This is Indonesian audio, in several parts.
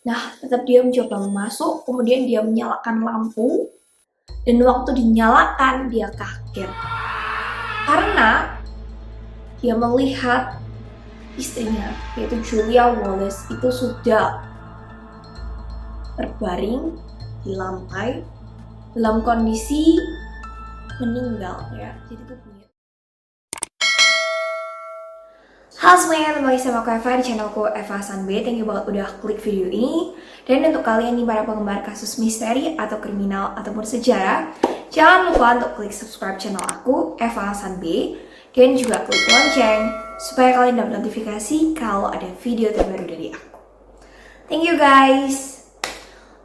Nah, tetap dia mencoba masuk, kemudian dia menyalakan lampu, dan waktu dinyalakan dia kaget. Karena dia melihat istrinya, yaitu Julia Wallace, itu sudah terbaring di lantai dalam kondisi meninggal ya. Jadi tubuhnya. Halo semuanya, kembali sama aku Eva di channelku Eva Sanbe. Thank you banget udah klik video ini. Dan untuk kalian nih para penggemar kasus misteri atau kriminal ataupun sejarah, jangan lupa untuk klik subscribe channel aku Eva Sanbe dan juga klik lonceng supaya kalian dapat notifikasi kalau ada video terbaru dari aku. Thank you guys.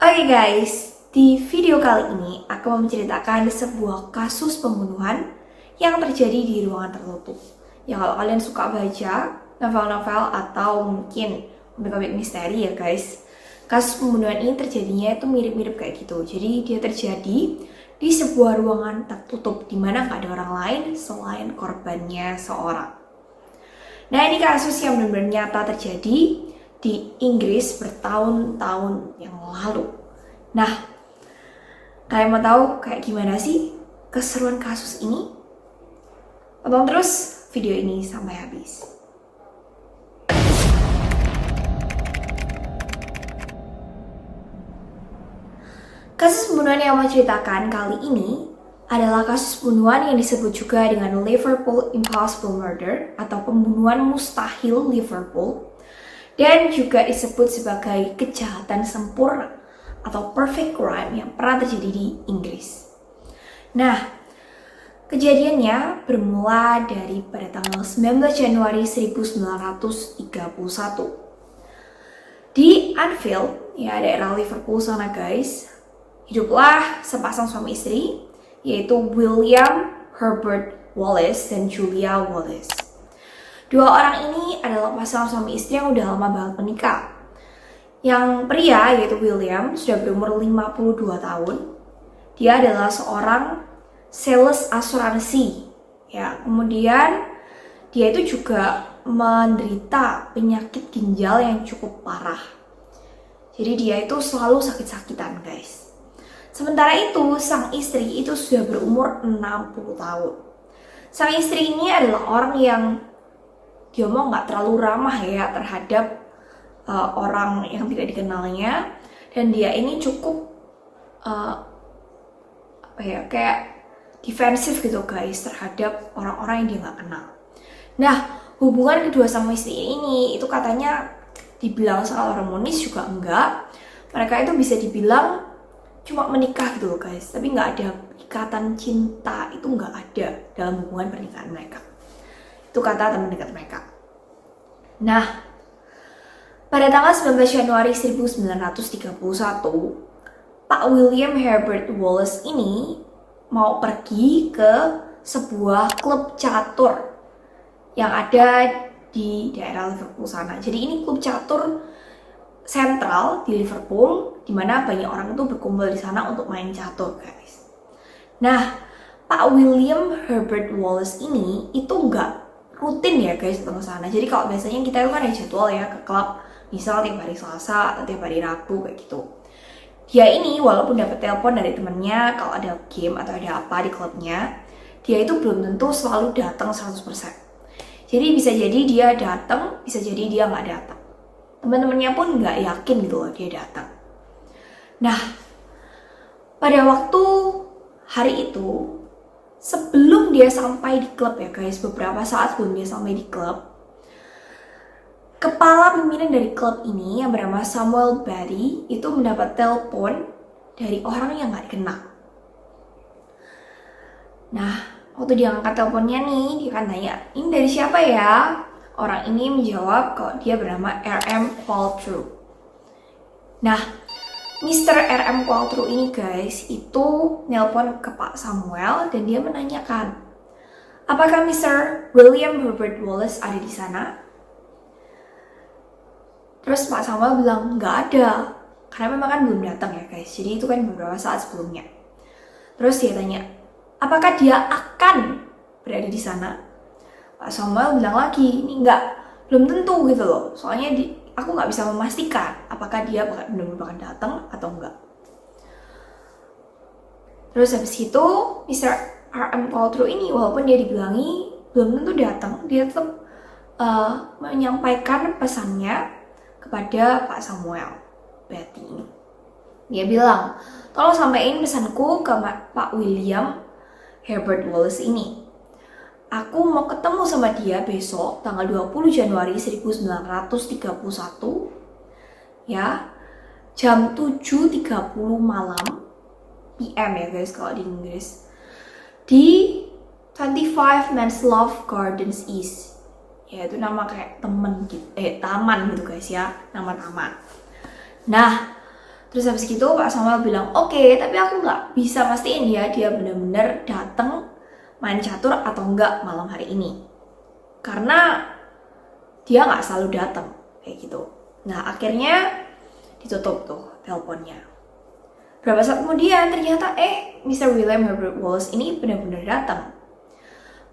Oke guys, di video kali ini aku mau menceritakan sebuah kasus pembunuhan yang terjadi di ruangan tertutup. Ya kalau kalian suka baca novel-novel atau mungkin komik-komik misteri ya guys, kasus pembunuhan ini terjadinya itu mirip-mirip kayak gitu. Jadi dia terjadi di sebuah ruangan tertutup di mana nggak ada orang lain selain korbannya seorang. Nah ini kasus yang benar-benar nyata terjadi di Inggris bertahun-tahun yang lalu. Nah, kalian mau tahu kayak gimana sih keseruan kasus ini? Tonton terus video ini sampai habis. Kasus pembunuhan yang mau ceritakan kali ini adalah kasus pembunuhan yang disebut juga dengan Liverpool Impossible Murder atau pembunuhan mustahil Liverpool, dan juga disebut sebagai kejahatan sempurna atau perfect crime yang pernah terjadi di Inggris. Nah, kejadiannya bermula dari pada tanggal 19 Januari 1931 di Anfield, ya daerah Liverpool sana guys. Hiduplah sepasang suami istri, yaitu William Herbert Wallace dan Julia Wallace. Dua orang ini adalah pasangan suami istri yang udah lama banget menikah. Yang pria, yaitu William, sudah berumur 52 tahun. Dia adalah seorang sales asuransi. Ya, kemudian dia itu juga menderita penyakit ginjal yang cukup parah. Jadi dia itu selalu sakit-sakitan, guys. Sementara itu, sang istri itu sudah berumur 60 tahun. Sang istri ini adalah orang yang dia mau nggak terlalu ramah ya terhadap orang yang tidak dikenalnya, dan dia ini cukup kayak defensif gitu guys terhadap orang-orang yang dia nggak kenal. Nah, hubungan kedua sama istri ini itu katanya dibilang sangat harmonis juga enggak. Mereka itu bisa dibilang cuma menikah gitu loh guys, tapi nggak ada ikatan cinta, itu nggak ada dalam hubungan pernikahan mereka. Itu kata teman dekat mereka. Nah, pada tanggal 19 Januari 1931, Pak William Herbert Wallace ini mau pergi ke sebuah klub catur yang ada di daerah Liverpool sana. Jadi ini klub catur sentral di Liverpool, di mana banyak orang itu berkumpul di sana untuk main catur, guys. Nah, Pak William Herbert Wallace ini itu nggak rutin ya guys datang ke sana. Jadi kalau biasanya kita itu kan ada jadwal ya ke klub, misal tiap hari Selasa atau tiap hari Rabu kayak gitu. Dia ini walaupun dapat telepon dari temennya kalau ada game atau ada apa di klubnya, dia itu belum tentu selalu datang 100%. Jadi bisa jadi dia datang, bisa jadi dia nggak datang. Teman-temannya pun nggak yakin gitu loh dia datang. Nah, pada waktu hari itu, sebelum dia sampai di klub ya guys, beberapa saat sebelum dia sampai di klub, kepala pimpinan dari klub ini yang bernama Samuel Barry itu mendapat telepon dari orang yang nggak dikenal. Nah, waktu dia angkat teleponnya nih, dia kan tanya, ini dari siapa ya? Orang ini menjawab kalau dia bernama R.M. Qualtrough. Nah, Mr. R.M. Qualtrough ini guys, itu nelpon ke Pak Samuel dan dia menanyakan, apakah Mr. William Herbert Wallace ada di sana? Terus Pak Samuel bilang, nggak ada. Karena memang kan belum datang ya guys, jadi itu kan beberapa saat sebelumnya. Terus dia tanya, apakah dia akan berada di sana? Pak Samuel bilang lagi, ini belum tentu gitu loh. Soalnya aku nggak bisa memastikan apakah dia benar-benar bakal datang atau enggak. Terus habis itu Mr. RM Callthrough ini walaupun dia dibilangi belum tentu datang, dia tetap menyampaikan pesannya kepada Pak Samuel Betty ini. Dia bilang, tolong sampaikan pesanku ke Pak William Herbert Wallace ini. Aku mau ketemu sama dia besok tanggal 20 Januari 1931 ya, jam 7.30 malam PM ya guys kalau di Inggris, di 25 Manslove Gardens East, yaitu nama kayak taman gitu guys ya, nama taman. Nah, terus habis gitu Pak Samuel bilang, oke, tapi aku nggak bisa pastiin dia benar-benar datang main catur atau enggak malam hari ini, karena dia nggak selalu datang kayak gitu. Nah, akhirnya ditutup tuh teleponnya. Berapa saat kemudian ternyata Mr. William Herbert Wallace ini benar-benar datang.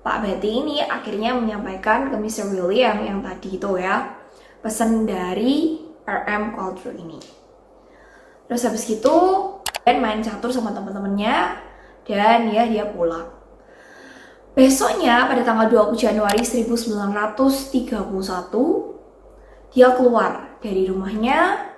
Pak Betty ini akhirnya menyampaikan ke Mr. William yang tadi itu ya, pesan dari RM Callthrough ini. Terus habis itu dan main catur sama teman-temannya dan ya dia pulang. Besoknya pada tanggal 20 Januari 1931 dia keluar dari rumahnya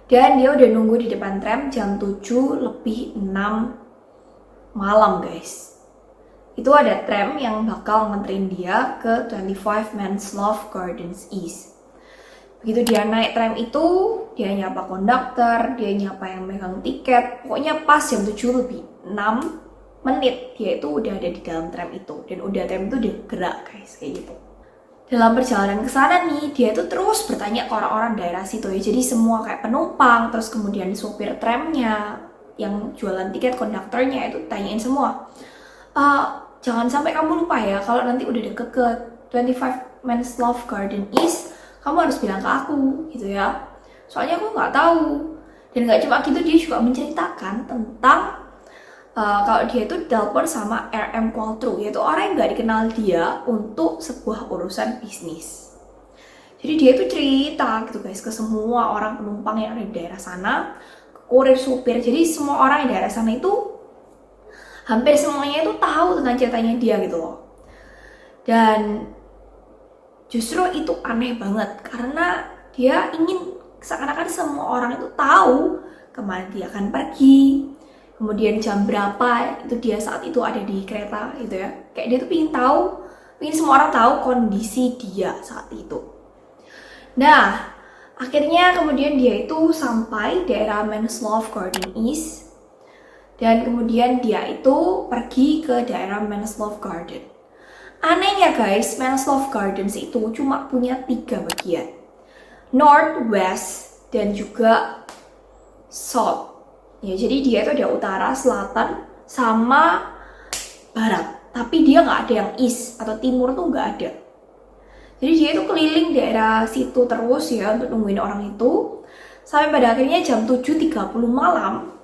dan dia udah nunggu di depan tram jam 7:06 malam guys. Itu ada tram yang bakal nganterin dia ke 25 Manslove Gardens East. Begitu dia naik tram itu, dia nyapa konduktor, dia nyapa yang megang tiket. Pokoknya pas jam 7:06 dia itu udah ada di dalam tram itu. Dan udah tram itu udah gerak guys, kayak gitu. Dalam perjalanan ke sana nih, dia itu terus bertanya ke orang-orang daerah situ ya. Jadi semua kayak penumpang, terus kemudian sopir tramnya, yang jualan tiket, konduktornya itu tanyain semua. Jangan sampai kamu lupa ya, kalau nanti udah deket ke 25 Manslove Garden East, kamu harus bilang ke aku, gitu ya. Soalnya aku nggak tahu. Dan nggak cuma gitu, dia juga menceritakan tentang kalau dia itu telepon sama RM Callthrough, yaitu orang yang nggak dikenal dia untuk sebuah urusan bisnis. Jadi dia itu cerita gitu guys ke semua orang penumpang yang ada di daerah sana, ke kurir, supir. Jadi semua orang di daerah sana itu hampir semuanya itu tahu tentang ceritanya dia gitu loh. Dan justru itu aneh banget karena dia ingin seakan-akan semua orang itu tahu kemana dia akan pergi, kemudian jam berapa itu dia saat itu ada di kereta gitu ya. Kayak dia tuh ingin semua orang tahu kondisi dia saat itu. Nah, akhirnya kemudian dia itu sampai daerah Manslove Garden East. Dan kemudian dia itu pergi ke daerah Manslove Garden. Anehnya guys, Manslove Gardens itu cuma punya 3 bagian. North, West, dan juga South. Ya, jadi dia itu ada utara, selatan, sama barat. Tapi dia nggak ada yang east atau timur tuh nggak ada. Jadi dia itu keliling daerah situ terus ya untuk nungguin orang itu. Sampai pada akhirnya jam 7.30 malam,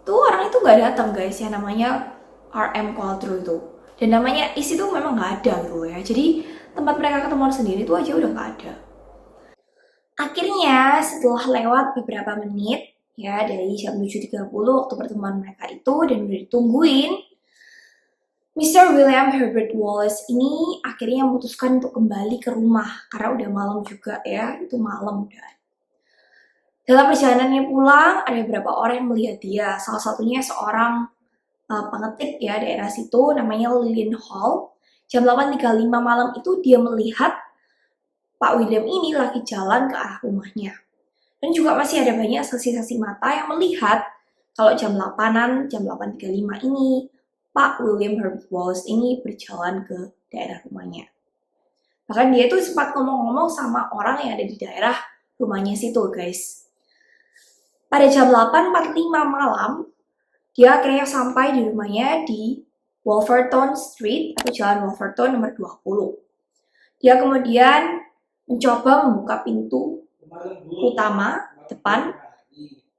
tuh orang itu nggak datang guys, yang namanya RM Callthrough itu. Dan namanya East itu memang nggak ada gitu ya. Jadi tempat mereka ketemuan sendiri itu aja udah nggak ada. Akhirnya setelah lewat beberapa menit ya dari jam 7.30 waktu pertemuan mereka itu dan udah ditungguin, Mr. William Herbert Wallace ini akhirnya memutuskan untuk kembali ke rumah karena udah malam juga ya, itu malam udah. Dalam perjalanannya pulang, ada beberapa orang yang melihat dia. Salah satunya seorang pengetik ya daerah situ, namanya Lillian Hall. Jam 8.35 malam itu dia melihat Pak William ini lagi jalan ke arah rumahnya. Dan juga masih ada banyak saksi-saksi mata yang melihat kalau jam 8-an, jam 8.35 ini, Pak William Herbert Wallace ini berjalan ke daerah rumahnya. Bahkan dia itu sempat ngomong-ngomong sama orang yang ada di daerah rumahnya situ guys. Pada jam 8.45 malam, dia akhirnya sampai di rumahnya di Wolverton Street atau Jalan Wolverton nomor 20. Dia kemudian mencoba membuka pintu utama depan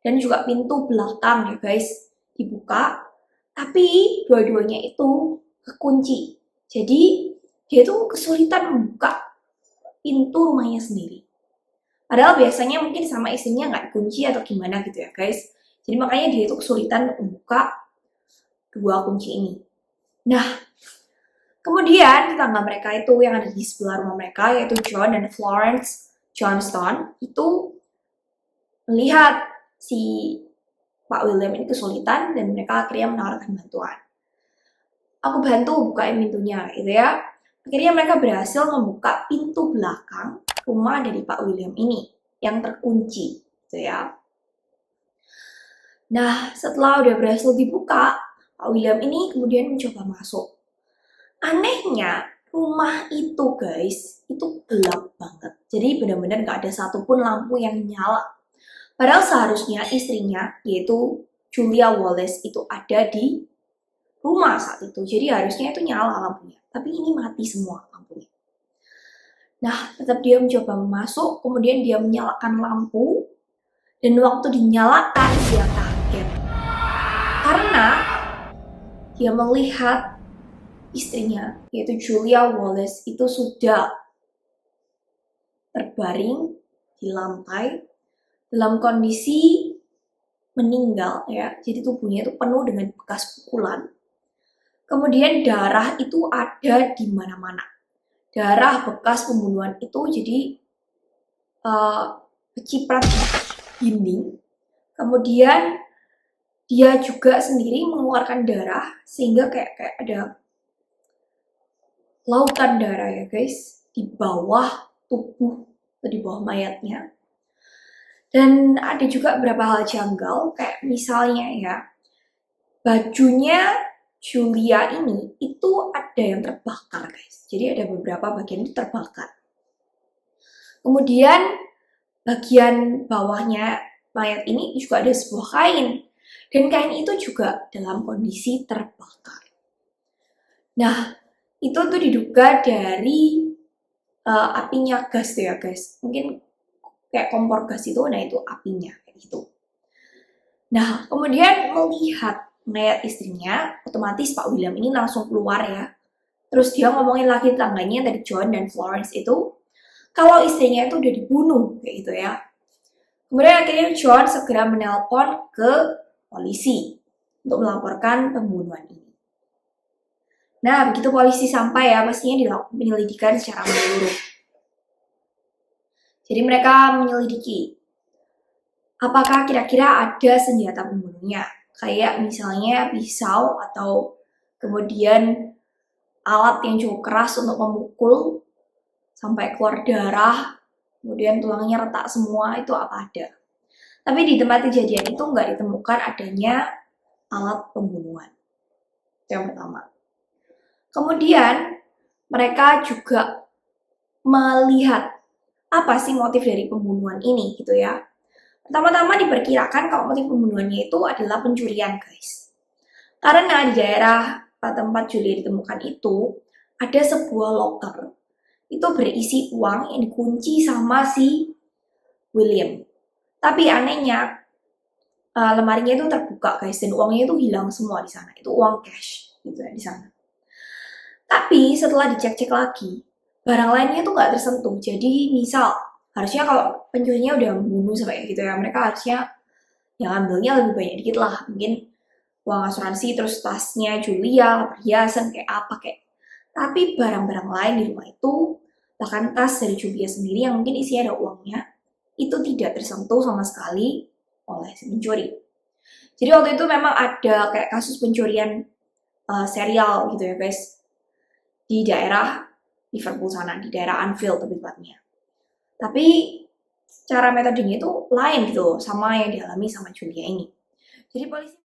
dan juga pintu belakang ya guys dibuka, tapi dua-duanya itu kekunci. Jadi dia itu kesulitan membuka pintu rumahnya sendiri. Padahal biasanya mungkin sama istrinya nggak dikunci atau gimana gitu ya guys. Jadi makanya dia itu kesulitan membuka dua kunci ini. Nah, kemudian tetangga mereka itu yang ada di sebelah rumah mereka, yaitu John dan Florence Johnston, itu melihat si Pak William ini kesulitan dan mereka akhirnya menawarkan bantuan. Aku bantu bukain pintunya gitu ya. Akhirnya mereka berhasil membuka pintu belakang rumah dari Pak William ini yang terkunci gitu ya. Nah, setelah udah berhasil dibuka, Pak William ini kemudian mencoba masuk. Anehnya, rumah itu guys, itu gelap banget. Jadi benar-benar gak ada satupun lampu yang nyala. Padahal seharusnya istrinya, yaitu Julia Wallace, itu ada di rumah saat itu. Jadi harusnya itu nyala lampunya. Tapi ini mati semua lampunya. Nah, tetap dia mencoba masuk, kemudian dia menyalakan lampu. Dan waktu dinyalakan, dia kaget. Karena dia melihat istrinya, yaitu Julia Wallace, itu sudah terbaring di lantai dalam kondisi meninggal ya. Jadi tubuhnya itu penuh dengan bekas pukulan. Kemudian darah itu ada di mana-mana. Darah bekas pembunuhan itu jadi keciprat dinding. Kemudian dia juga sendiri mengeluarkan darah sehingga kayak ada lautan darah ya guys di bawah tubuh atau di bawah mayatnya. Dan ada juga beberapa hal janggal kayak misalnya ya, bajunya Julia ini itu ada yang terbakar guys. Jadi ada beberapa bagian itu terbakar. Kemudian bagian bawahnya mayat ini juga ada sebuah kain. Dan kain itu juga dalam kondisi terbakar. Nah, itu tuh diduga dari apinya gas tuh ya guys. Mungkin kayak kompor gas itu, nah itu apinya kayak gitu. Nah, kemudian melihat mayat istrinya, otomatis Pak William ini langsung keluar ya. Terus dia ngomongin lagi tetangganya tadi John dan Florence itu, kalau istrinya itu udah dibunuh kayak gitu ya. Kemudian akhirnya John segera menelpon ke polisi untuk melaporkan pembunuhan ini. Nah, begitu polisi sampai ya, pastinya dilakukan penyelidikan secara menyeluruh. Jadi mereka menyelidiki apakah kira-kira ada senjata pembunuhnya, kayak misalnya pisau atau kemudian alat yang cukup keras untuk memukul sampai keluar darah, kemudian tulangnya retak semua, itu apa ada. Tapi di tempat kejadian itu nggak ditemukan adanya alat pembunuhan. Itu yang pertama. Kemudian mereka juga melihat apa sih motif dari pembunuhan ini gitu ya. Pertama-tama diperkirakan kalau motif pembunuhannya itu adalah pencurian guys. Karena di daerah tempat Julia ditemukan itu ada sebuah loker. Itu berisi uang yang dikunci sama si William. Tapi anehnya lemarinya itu terbuka guys dan uangnya itu hilang semua di sana. Itu uang cash gitu ya di sana. Tapi setelah dicek-cek lagi, barang lainnya tuh nggak tersentuh. Jadi misal, harusnya kalau pencurinya udah membunuh sampai gitu ya, mereka harusnya yang ambilnya lebih banyak dikit lah. Mungkin uang asuransi, terus tasnya Julia, perhiasan, kayak apa kayak. Tapi barang-barang lain di rumah itu, bahkan tas dari Julia sendiri yang mungkin isinya ada uangnya, itu tidak tersentuh sama sekali oleh si pencuri. Jadi waktu itu memang ada kayak kasus pencurian serial gitu ya guys, di daerah Liverpool sana, di daerah Anfield lebih tepatnya. Tapi cara metodenya itu lain gitu sama yang dialami sama Julia ini. Jadi polisi